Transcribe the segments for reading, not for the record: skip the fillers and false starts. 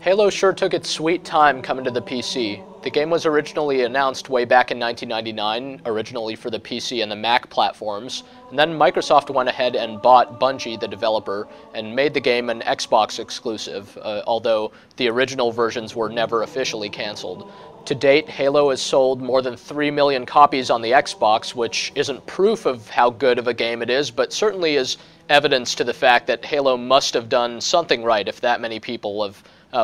Halo sure took its sweet time coming to the PC. The game was originally announced way back in 1999, originally for the PC and the Mac platforms, and then Microsoft went ahead and bought Bungie, the developer, and made the game an Xbox exclusive, although the original versions were never officially canceled. To date, Halo has sold more than 3 million copies on the Xbox, which isn't proof of how good of a game it is, but certainly is evidence to the fact that Halo must have done something right if that many people have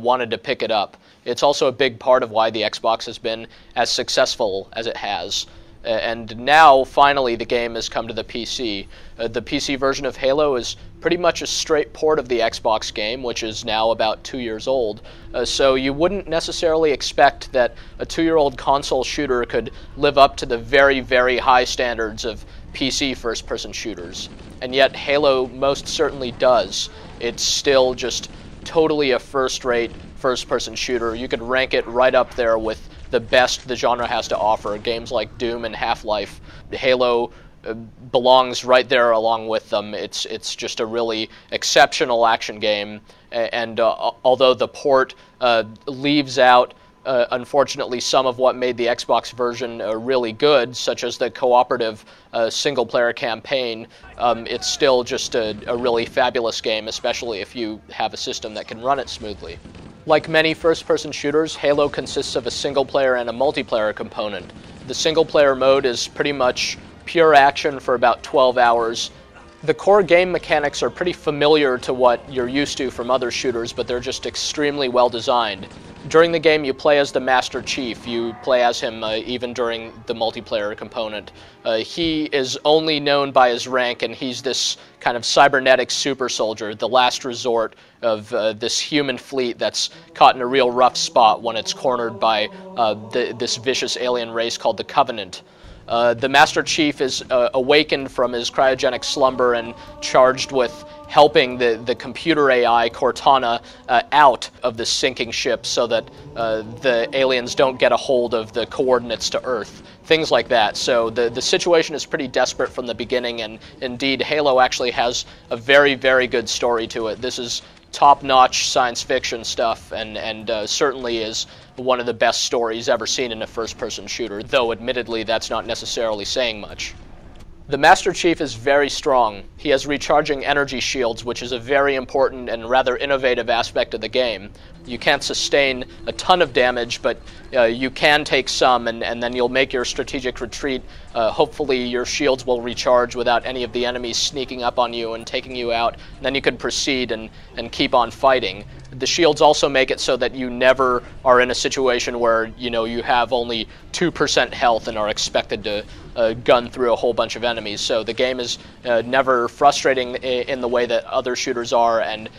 wanted to pick it up. It's also a big part of why the Xbox has been as successful as it has. And now, finally, the game has come to the PC. The PC version of Halo is pretty much a straight port of the Xbox game, which is now about 2 years old. So you wouldn't necessarily expect that a 2-year-old console shooter could live up to the very, very high standards of PC first-person shooters. And yet, Halo most certainly does. It's still just totally a first-rate first-person shooter. You could rank it right up there with the best the genre has to offer. Games like Doom and Half-Life. Halo belongs right there along with them. It's just a really exceptional action game, and although the port leaves out unfortunately some of what made the Xbox version really good, such as the cooperative single-player campaign, it's still just a really fabulous game, especially if you have a system that can run it smoothly. Like many first-person shooters, Halo consists of a single-player and a multiplayer component. The single-player mode is pretty much pure action for about 12 hours. The core game mechanics are pretty familiar to what you're used to from other shooters, but they're just extremely well designed. During the game, you play as the Master Chief. You play as him even during the multiplayer component. He is only known by his rank, and he's this kind of cybernetic super soldier, the last resort of this human fleet that's caught in a real rough spot when it's cornered by this vicious alien race called the Covenant. The Master Chief is awakened from his cryogenic slumber and charged with helping the computer AI, Cortana, out of the sinking ship so that the aliens don't get a hold of the coordinates to Earth. Things like that. So the situation is pretty desperate from the beginning, and indeed Halo actually has a very, very good story to it. This is top-notch science fiction stuff, and certainly is one of the best stories ever seen in a first-person shooter, though admittedly that's not necessarily saying much. The Master Chief is very strong. He has recharging energy shields, which is a very important and rather innovative aspect of the game. You can't sustain a ton of damage, but you can take some, and then you'll make your strategic retreat. Hopefully your shields will recharge without any of the enemies sneaking up on you and taking you out. And then you can proceed and keep on fighting. The shields also make it so that you never are in a situation where you have only 2% health and are expected to gun through a whole bunch of enemies. So the game is never frustrating in the way that other shooters are, and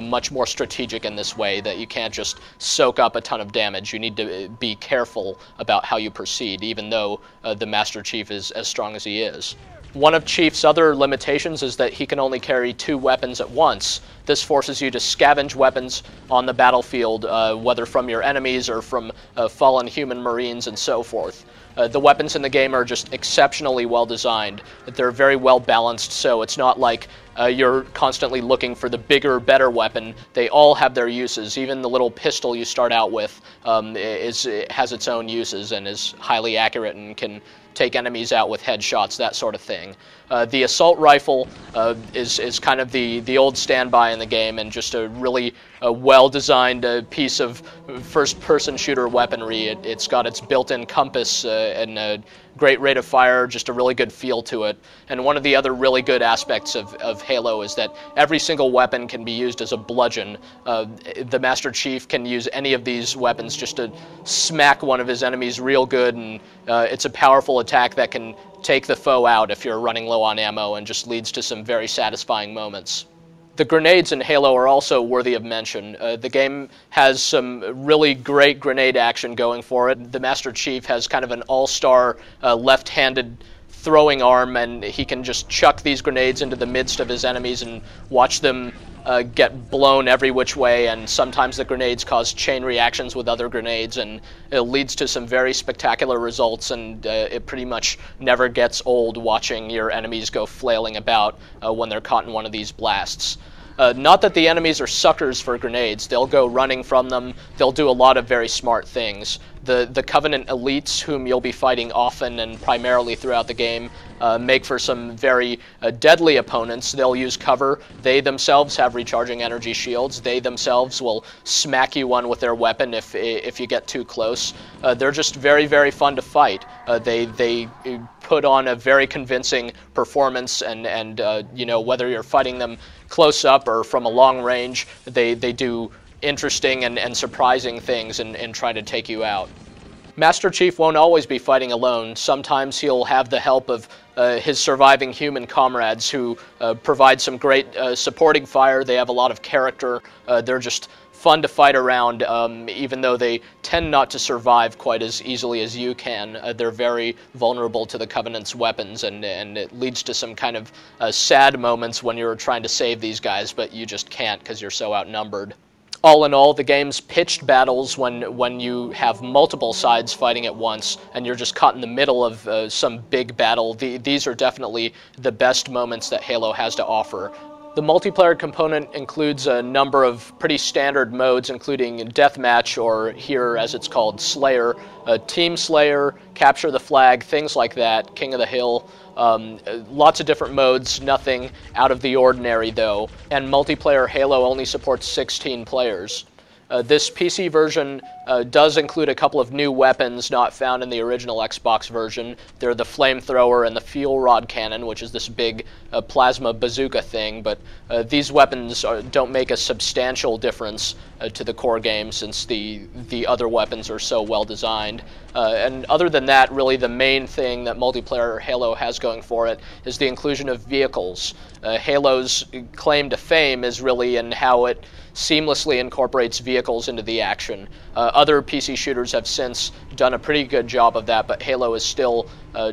much more strategic in this way, that you can't just soak up a ton of damage. You need to be careful about how you proceed, even though the Master Chief is as strong as he is. One of Chief's other limitations is that he can only carry 2 weapons at once. This forces you to scavenge weapons on the battlefield, whether from your enemies or from fallen human marines and so forth. The weapons in the game are just exceptionally well designed. They're very well balanced, so it's not like you're constantly looking for the bigger, better weapon. They all have their uses. Even the little pistol you start out with has its own uses and is highly accurate and can take enemies out with headshots, that sort of thing. The assault rifle is kind of the old standby in the game, and just a really well-designed piece of first-person shooter weaponry. It's got its built-in compass and a great rate of fire, just a really good feel to it. And one of the other really good aspects of Halo is that every single weapon can be used as a bludgeon. The Master Chief can use any of these weapons just to smack one of his enemies real good, and it's a powerful attack that can take the foe out if you're running low on ammo, and just leads to some very satisfying moments. The grenades in Halo are also worthy of mention. The game has some really great grenade action going for it. The Master Chief has kind of an all-star left-handed throwing arm, and he can just chuck these grenades into the midst of his enemies and watch them get blown every which way, and sometimes the grenades cause chain reactions with other grenades, and it leads to some very spectacular results, and it pretty much never gets old watching your enemies go flailing about when they're caught in one of these blasts. Not that the enemies are suckers for grenades. They'll go running from them. They'll do a lot of very smart things. The Covenant elites, whom you'll be fighting often and primarily throughout the game, make for some very deadly opponents. They'll use cover. They themselves have recharging energy shields. They themselves will smack you one with their weapon if you get too close. They're just very, very fun to fight. They put on a very convincing performance, and you know, whether you're fighting them close up or from a long range, they do interesting and surprising things in trying to take you out. Master Chief won't always be fighting alone. Sometimes he'll have the help of his surviving human comrades who provide some great supporting fire. They have a lot of character. They're just fun to fight around, even though they tend not to survive quite as easily as you can. They're very vulnerable to the Covenant's weapons, and it leads to some kind of sad moments when you're trying to save these guys, but you just can't because you're so outnumbered. All in all, the game's pitched battles, when you have multiple sides fighting at once and you're just caught in the middle of some big battle, these are definitely the best moments that Halo has to offer. The multiplayer component includes a number of pretty standard modes, including Deathmatch, or here as it's called, Slayer, Team Slayer, Capture the Flag, things like that, King of the Hill. Lots of different modes, nothing out of the ordinary though, and multiplayer Halo only supports 16 players. This PC version does include a couple of new weapons not found in the original Xbox version. They're the flamethrower and the fuel rod cannon, which is this big plasma bazooka thing, but these weapons don't make a substantial difference to the core game, since the other weapons are so well designed. And other than that, really the main thing that multiplayer Halo has going for it is the inclusion of vehicles. Halo's claim to fame is really in how it seamlessly incorporates vehicles into the action. Other PC shooters have since done a pretty good job of that, but Halo is still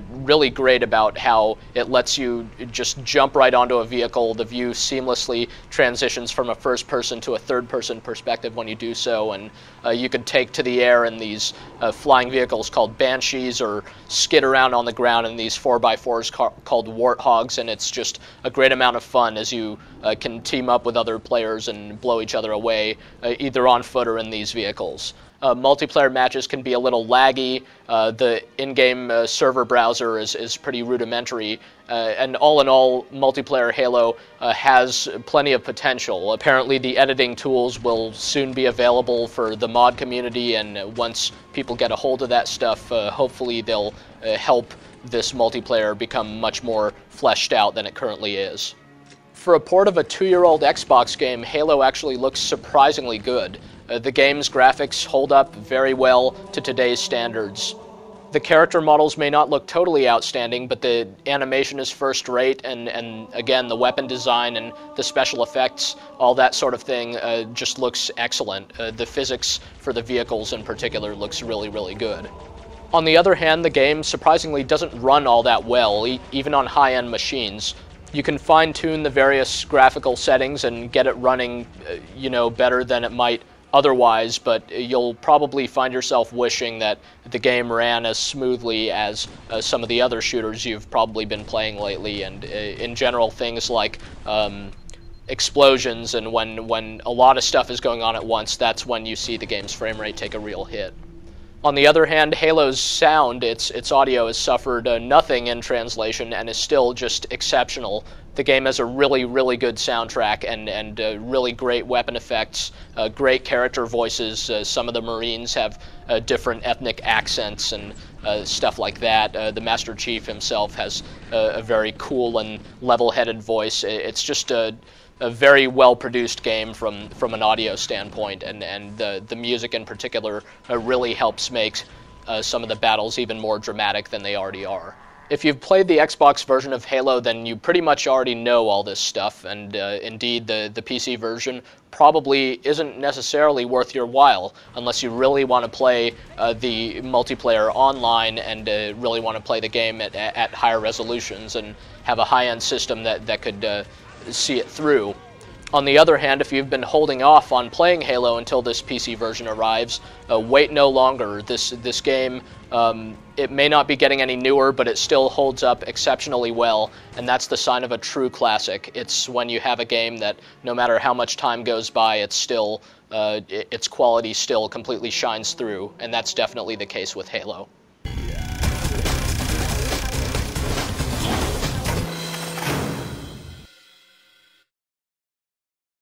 really great about how it lets you just jump right onto a vehicle. The view seamlessly transitions from a first-person to a third-person perspective when you do so, and you could take to the air in these flying vehicles called Banshees, or skid around on the ground in these 4x4s called Warthogs, and it's just a great amount of fun as you can team up with other players and blow each other away, either on foot or in these vehicles. Multiplayer matches can be a little laggy. The in-game server browser is pretty rudimentary, and all in all, multiplayer Halo has plenty of potential. Apparently the editing tools will soon be available for the mod community, and once people get a hold of that stuff, hopefully they'll help this multiplayer become much more fleshed out than it currently is. For a port of a 2-year-old Xbox game, Halo actually looks surprisingly good. The game's graphics hold up very well to today's standards. The character models may not look totally outstanding, but the animation is first-rate, and again, the weapon design and the special effects, all that sort of thing, just looks excellent. The physics for the vehicles in particular looks really, really good. On the other hand, the game surprisingly doesn't run all that well, even on high-end machines. You can fine-tune the various graphical settings and get it running, better than it might otherwise, but you'll probably find yourself wishing that the game ran as smoothly as some of the other shooters you've probably been playing lately, and in general things like explosions, and when a lot of stuff is going on at once, that's when you see the game's frame rate take a real hit. On the other hand, Halo's sound, its audio, has suffered nothing in translation and is still just exceptional. The game has a really, really good soundtrack and really great weapon effects, great character voices. Some of the Marines have different ethnic accents and stuff like that. The Master Chief himself has a very cool and level-headed voice. It's just a very well-produced game from an audio standpoint, and the music in particular really helps make some of the battles even more dramatic than they already are. If you've played the Xbox version of Halo, then you pretty much already know all this stuff, and indeed the PC version probably isn't necessarily worth your while unless you really want to play the multiplayer online and really want to play the game at higher resolutions and have a high-end system that could see it through. On the other hand, if you've been holding off on playing Halo until this PC version arrives, wait no longer. This game, it may not be getting any newer, but it still holds up exceptionally well, and that's the sign of a true classic. It's when you have a game that, no matter how much time goes by, it's still, its quality still completely shines through, and that's definitely the case with Halo.